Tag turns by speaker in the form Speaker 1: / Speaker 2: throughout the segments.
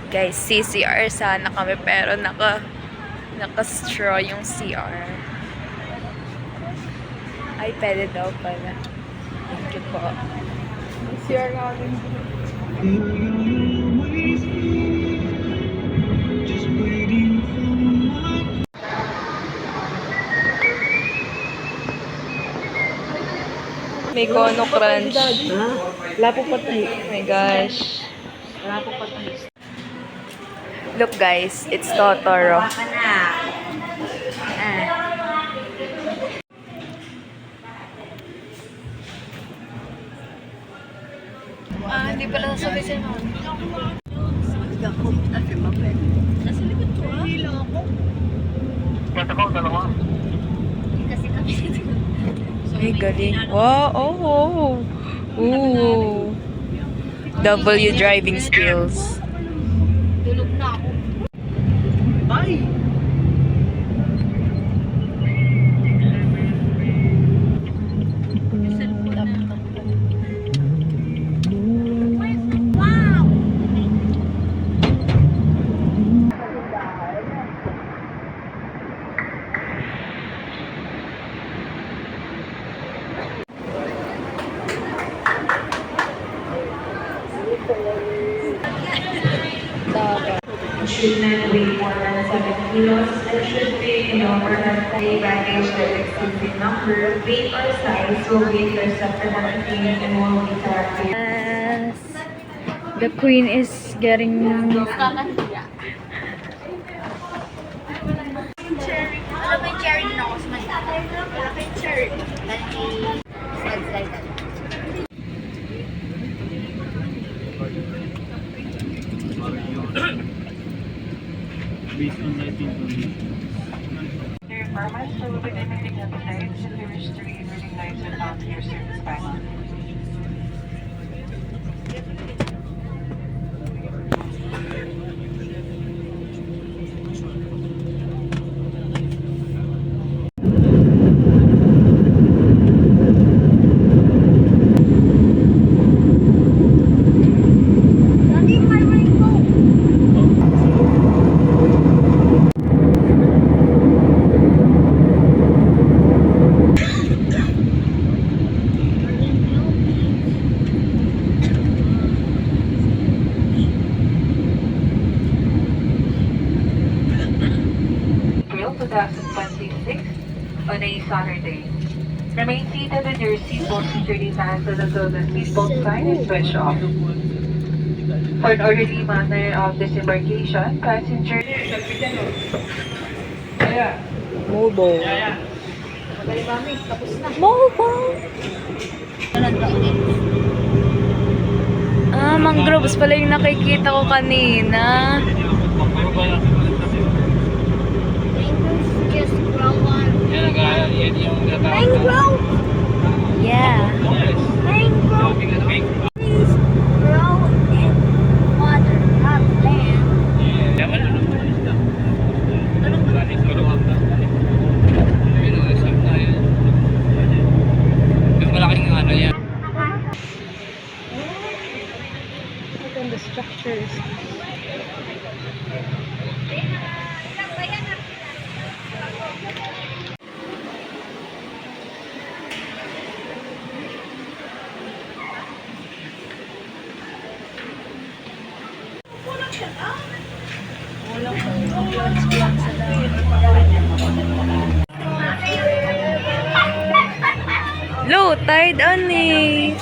Speaker 1: Guys, CCR sana kami pero naka-straw yung CR. Ay, pwede daw pala. Thank you po. CR namin. May Kono Crunch.
Speaker 2: Wala po patay.
Speaker 1: Oh my gosh.
Speaker 2: Wala po patay.
Speaker 1: Look guys, it's Totoro.
Speaker 2: Baka na.
Speaker 1: Hindi pala nasabi sa'yo.
Speaker 2: Nasa likod ko ah. Hila ako. Kasi kami dito.
Speaker 1: Ay, galing. Wow, oh. Ooh. W driving skills.
Speaker 2: Tulog na ako. Bye!
Speaker 3: Should not weigh more than 7 kilos and should be no more than a baggage that exceeds the number, weight, or size will be intercepted at the gate and will be collected.
Speaker 1: Yes. The queen is getting...
Speaker 2: Cherry. Alam mo yung cherry din ako sa mali. Wala kayong cherry. Slide.
Speaker 4: Based on 1920.
Speaker 5: Your requirements will be limiting on the night should you wish to read reading nights without your service time. April 2026 on a Saturday. Remain seated with your seatbelt security fastened until the seatbelt sign is switched off. For an orderly manner of disembarkation, passengers...
Speaker 1: Mobile.
Speaker 2: Bye, mami. Tapos na.
Speaker 1: Mobile! Mangroves pala yung nakikita ko kanina.
Speaker 2: Just grow on.
Speaker 4: Mangrove!
Speaker 1: Yeah.
Speaker 2: Mangrove. Please grow in water, not land.
Speaker 4: Yung malaking ano yan.
Speaker 1: Look at the structures. Low tide on eh.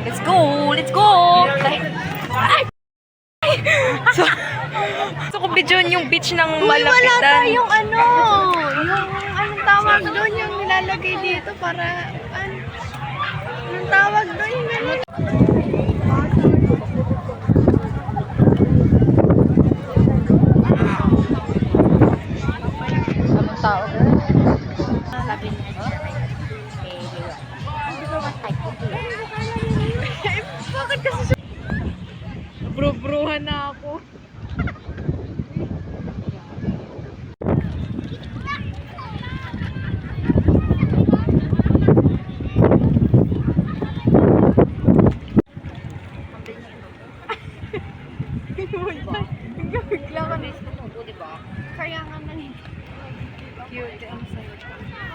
Speaker 1: Let's go! Let's go! Ay! So kung bidyon yung beach ng malapitan.
Speaker 2: Wala tayong ano. Yung anong tawag doon? Yung nilalagay dito para... Anong tawag doon? Yung ano?
Speaker 1: Anong tao doon?
Speaker 2: Sabi niya siya. Bakit kasi siya?
Speaker 1: Bro-brohan na ako.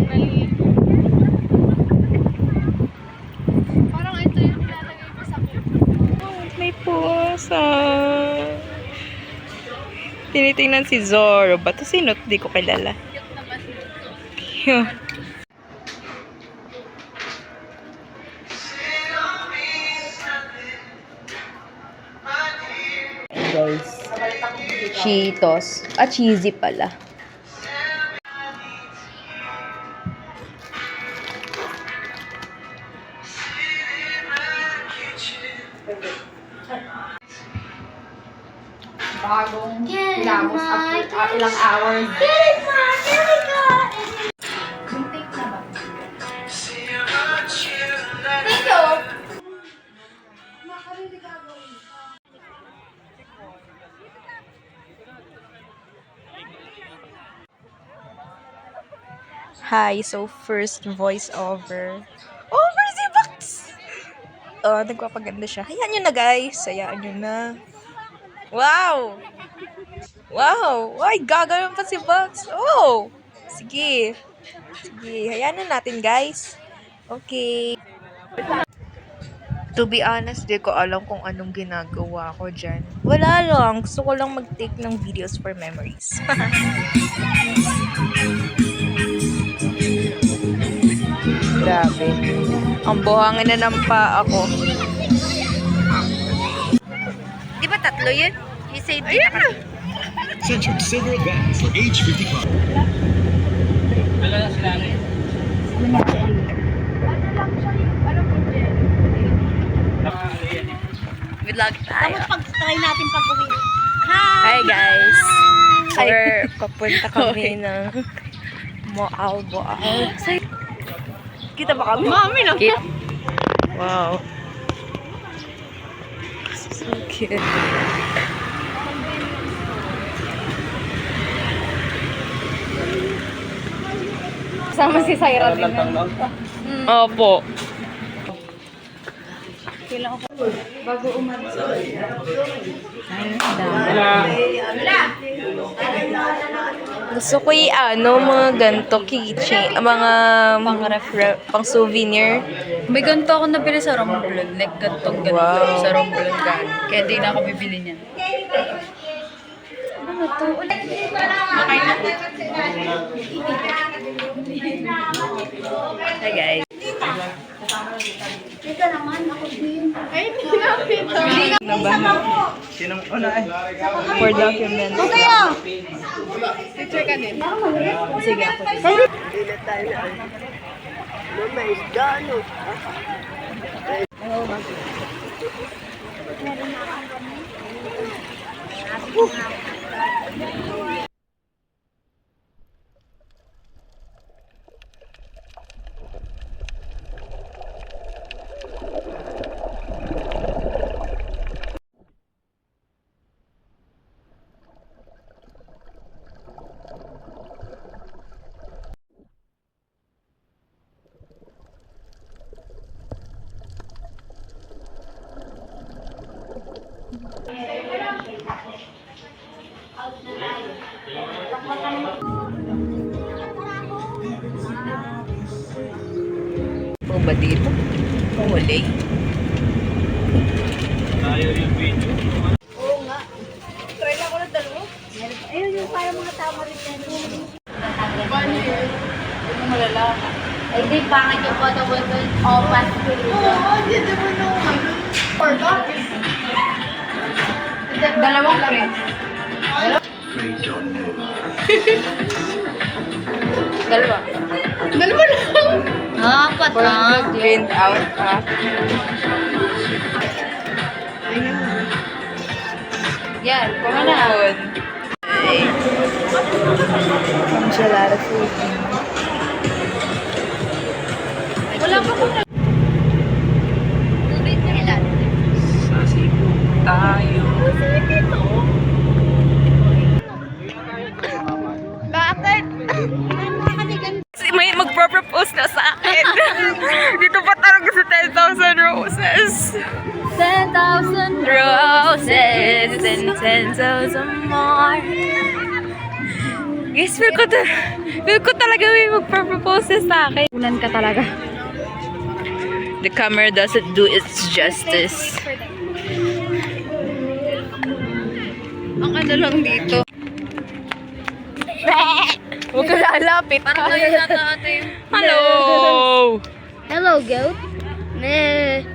Speaker 2: Mali. Parang ito yung nilalagay ko sa cake.
Speaker 1: May pusa. Tinitingnan si Zoro. Ba't sino? Di ko kilala.
Speaker 2: Cute naman.
Speaker 1: Cute. Guys. Cheetos. Cheesy pala.
Speaker 2: Bagong ilamos after ilang hours. Thank you.
Speaker 1: Hi, so first voice over. Oh, Mercy Box! Oh, nagpapaganda siya. Hayaan nyo na guys. Hayaan nyo na. Wow! Wow! Ay, gagawin pa si Box. Oh! Sige. Sige, hayaan na natin guys. Okay. To be honest, di ko alam kung anong ginagawa ko dyan. Wala lang. Gusto ko lang mag-take ng videos for memories. Grabe. Ang buhangin na ng paa ako. Di ba tatlo yun? You said di na.
Speaker 6: Centered Silver Advance for age 55.
Speaker 4: Wala na sila rin.
Speaker 1: Vlog tayo.
Speaker 2: Pag-try natin pag-uwi.
Speaker 1: Hi guys. We're papunta kami ng Moal. Kita ba kami?
Speaker 2: Mami na.
Speaker 1: Wow. So cute.
Speaker 2: Sama si Syra din.
Speaker 1: Opo.
Speaker 2: Bago umalis.
Speaker 1: Gusto ko mga ganito keychain, mga pang souvenir.
Speaker 7: May ganito ako nabili sa Romblon. Like, gantong ganito
Speaker 1: Wow.
Speaker 7: sa Romblon gan. Kaya di na ako bibili niyan. Ano to?
Speaker 1: Hi guys.
Speaker 2: Ay, hindi na.
Speaker 4: Sinong una eh?
Speaker 1: For document.
Speaker 2: Picture ka din.
Speaker 1: Sige ako. Po ba dito? Huli.
Speaker 4: Tayo yung video.
Speaker 2: Try lang ko na dalawa.
Speaker 8: Ayun yung parang mga tama rin yan.
Speaker 2: Paano yun?
Speaker 8: Yung malalaki. Ay, di pangit yung photo ko doon. Oh, pass ko rin.
Speaker 2: Oo, hindi naman ako ano. For copies.
Speaker 7: Dalawang print.
Speaker 1: Dalawa.
Speaker 2: Dalawa lang.
Speaker 7: Apat na.
Speaker 1: Print out ha.
Speaker 7: Yan, kuha na.
Speaker 1: Ay. Ang gelada food.
Speaker 2: Wala pa ko na.
Speaker 8: Tubig na ilan.
Speaker 4: Sa Cebu tayo.
Speaker 2: Bakit?
Speaker 1: May magpro-propose na sa akin. Dito pa talaga sa 10,000 roses.
Speaker 8: 10,000
Speaker 1: Roses and 10,000 more. Guys, Feel ko talaga may magpropose sa akin.
Speaker 7: Unan ka talaga.
Speaker 1: The camera doesn't do its justice.
Speaker 7: Ang ano lang dito.
Speaker 1: Huwag ka lalapit.
Speaker 7: Parang kayo nata ate.
Speaker 1: Hello!
Speaker 2: Hello, goat. Meh.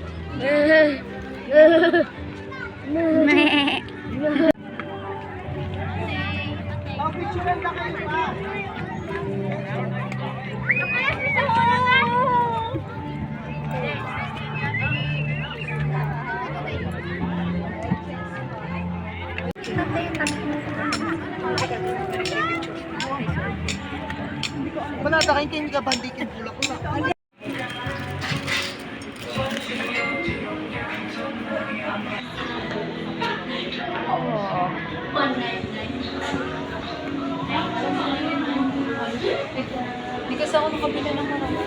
Speaker 7: Hindi kasi ako nakabili ng marami.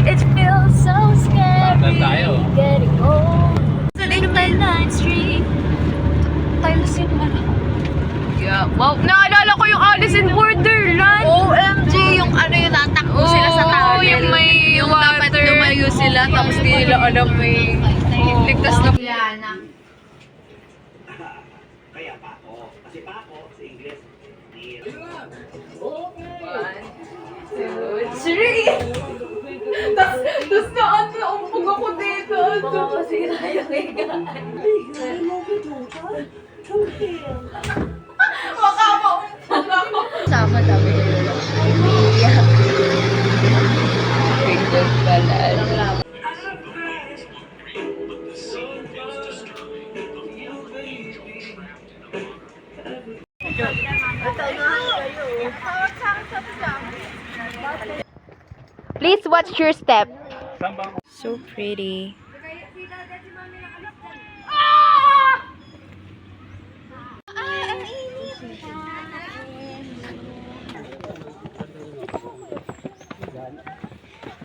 Speaker 8: It feels so scary
Speaker 4: tayo.
Speaker 8: getting old. In my 9th Street.
Speaker 7: Tiles yung ano.
Speaker 1: Yeah. Wow, naalala ko yung Alice in Borderland.
Speaker 7: OMG! Yung ano yung natakbo sila sa tunnel.
Speaker 1: yung may
Speaker 7: yung
Speaker 1: water.
Speaker 7: dapat lumayo sila tapos di nila alam may ligtas na.
Speaker 2: Sama sabi ko yun.
Speaker 1: Please watch your step. So pretty.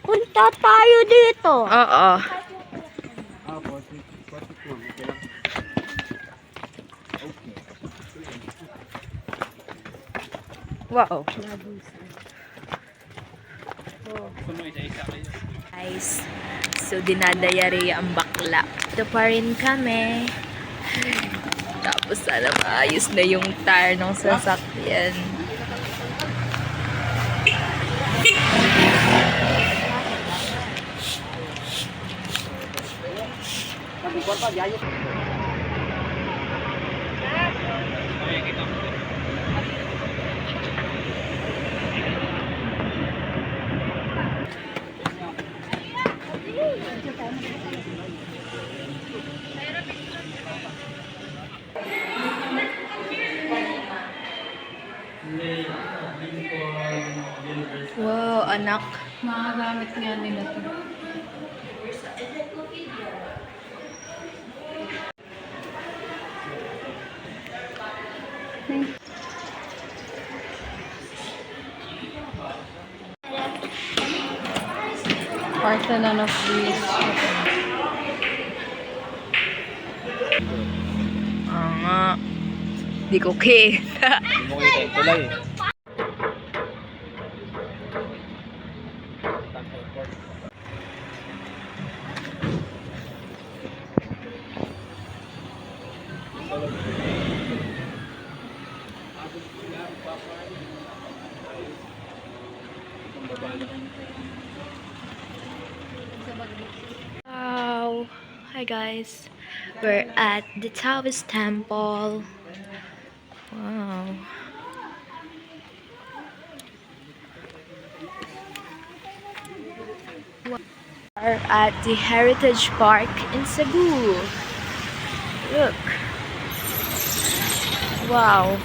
Speaker 2: Punta tayo dito.
Speaker 1: Oo. Wow. Guys, so dinadayari ang bakla. Ito pa rin kami. Tapos sana maayos na yung tire ng sasakyan. Wow, anak.
Speaker 7: Makagamit nga nila to. Parthenon of Greece.
Speaker 1: Nga. Di ko okay.
Speaker 4: Hindi mo kita yung tulay.
Speaker 1: Wow. Hi guys. We're at the Taoist Temple. Wow. We're at the Heritage Park in Cebu. Look. Wow.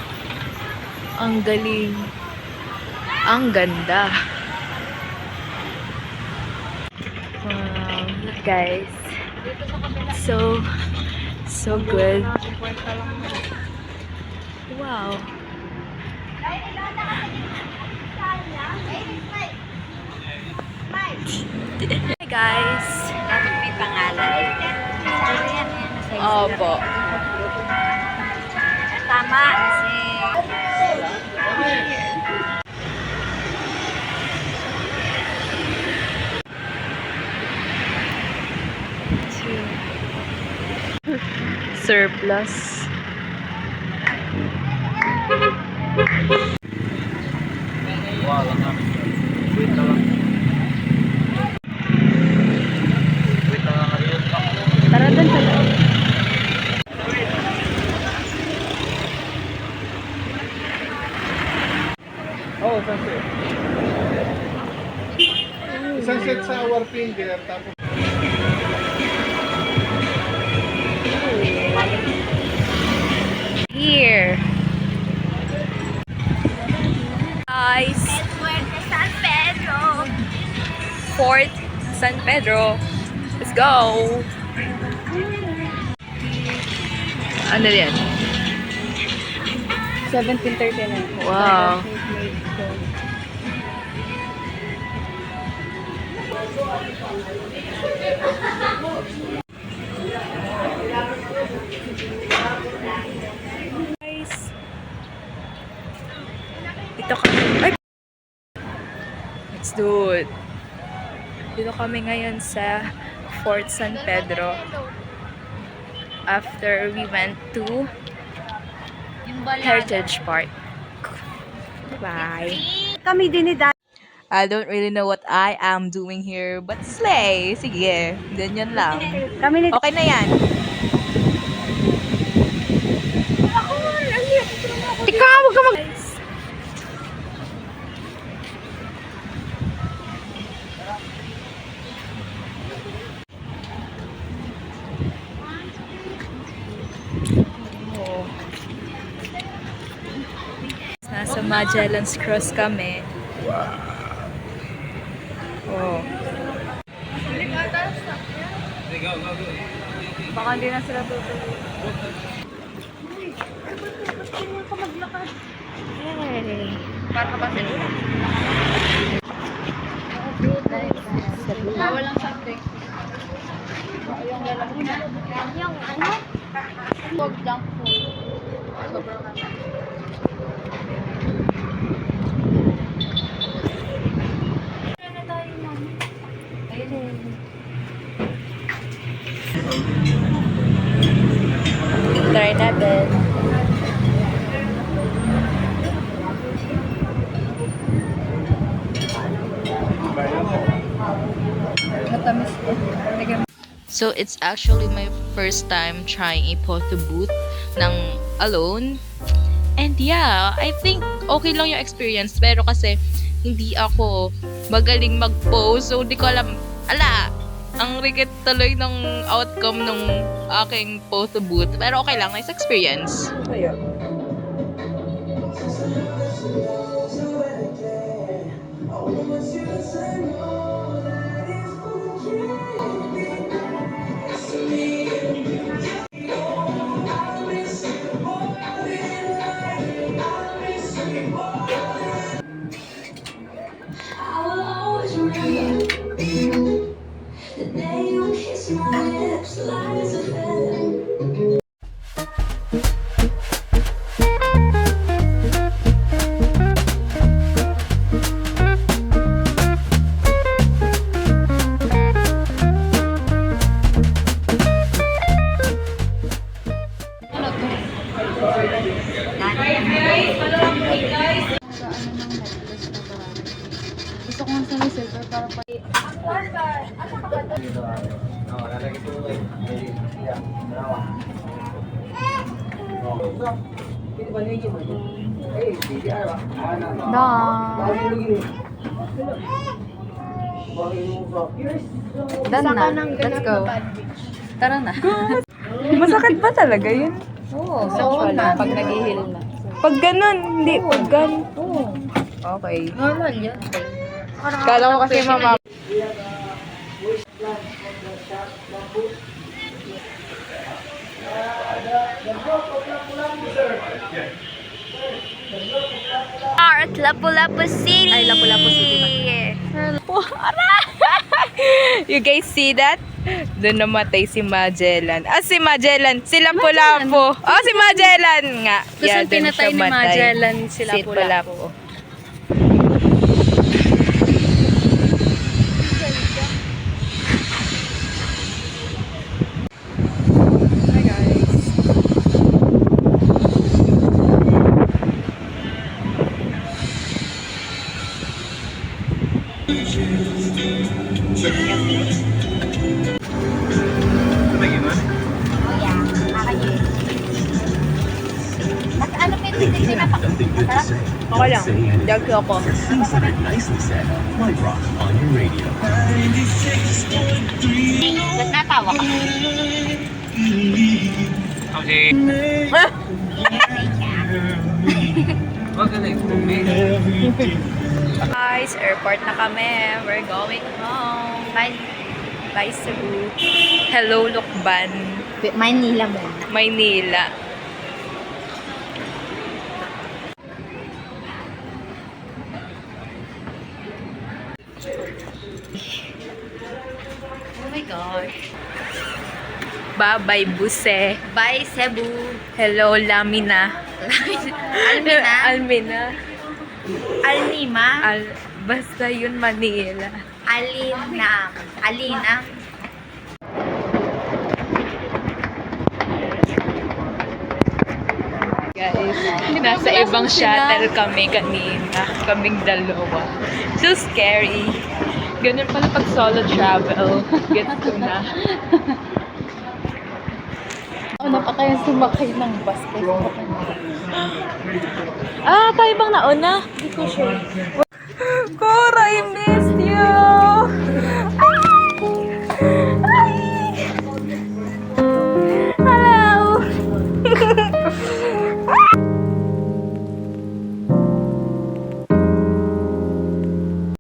Speaker 1: Ang galing. Ang ganda. Wow. Look guys. So good. Wow. Hi guys.
Speaker 8: May pangalan.
Speaker 1: Opo.
Speaker 8: Tama.
Speaker 1: surplus.
Speaker 4: Wait na lang. Wait na lang kayo.
Speaker 1: Tara doon sa loob.
Speaker 9: Oh, sunset. Sunset sa our finger, tapos
Speaker 1: Here. Guys.
Speaker 8: San Pedro.
Speaker 1: Fort San Pedro. Let's go. Ano yan?
Speaker 2: 1739.
Speaker 1: Wow. Guys. Dito kami. Ay! Let's do it. Dito kami ngayon sa Fort San Pedro. After we went to Heritage Park. Bye.
Speaker 2: Kami din ni Dad.
Speaker 1: I don't really know what I am doing here, but slay. Sige, ganyan lang.
Speaker 2: Kami ni
Speaker 1: Okay na yan.
Speaker 2: Ikaw, wag ka mag...
Speaker 1: Oh. Nasa Magellan's Cross kami. Oh. Baka hindi na sila tutuloy. Yay!
Speaker 2: Para ba sila? Bawal lang something. Yung lalaki na.
Speaker 8: Yung ano?
Speaker 2: Huwag junk food. Sobrang nasa.
Speaker 1: Try natin.
Speaker 2: Matamis ko.
Speaker 1: So, it's actually my first time trying a photo booth ng alone. And yeah, I think okay lang yung experience. Pero kasi, hindi ako magaling mag-pose. So, di ko alam. Ang rigid tuloy ng outcome ng aking photo booth. Pero okay lang, nice experience.
Speaker 2: Gusto ko nga sa silver para pa...
Speaker 7: Done na. Let's go. Tara na.
Speaker 1: Masakit ba talaga yun?
Speaker 7: Oo, sexual na. Pag nag-heal na.
Speaker 1: Pag ganun, hindi. Pag ganun.
Speaker 7: Oo.
Speaker 1: Okay.
Speaker 7: Normal yun.
Speaker 1: Kala ko kasi mama.
Speaker 8: At Lapu-Lapu City.
Speaker 1: Ay, Lapu-Lapu City You guys see that? Doon namatay si Magellan. Si Magellan. Si Lapu-Lapu. Si Magellan nga.
Speaker 7: Tapos
Speaker 1: doon
Speaker 7: pinatay
Speaker 1: siya
Speaker 7: ni
Speaker 1: matay.
Speaker 7: Magellan si
Speaker 1: Si
Speaker 7: Lapu-Lapu.
Speaker 1: Hi guys.
Speaker 8: Oh yeah, akin yun. Mas ano pa yung ticket nila pa? Masarap?
Speaker 1: Okay lang. Dagyo ako.
Speaker 6: Nicely said. My rock on your radio.
Speaker 8: Ba't natawa ka?
Speaker 4: Okay. Wag ka na-expect.
Speaker 1: Guys, airport na kami. We're going home.
Speaker 8: Bye.
Speaker 1: Bye, Cebu. Hello, Lukban.
Speaker 8: Manila muna.
Speaker 1: Maynila.
Speaker 8: Oh my gosh.
Speaker 1: Bye-bye, Buse.
Speaker 8: Bye, Cebu.
Speaker 1: Hello, Lamina.
Speaker 8: Almina.
Speaker 1: Almina.
Speaker 8: Alnima.
Speaker 1: Basta yun, Manila.
Speaker 8: Alina. Alina.
Speaker 1: Guys, nasa ibang shuttle kami kanina. Kaming dalawa. So scary. Ganun pala pag solo travel. Get ko na.
Speaker 7: Ano pa kaya sumakay ng bus?
Speaker 1: Tayo bang nauna? Hindi ko sure. Cora, hindi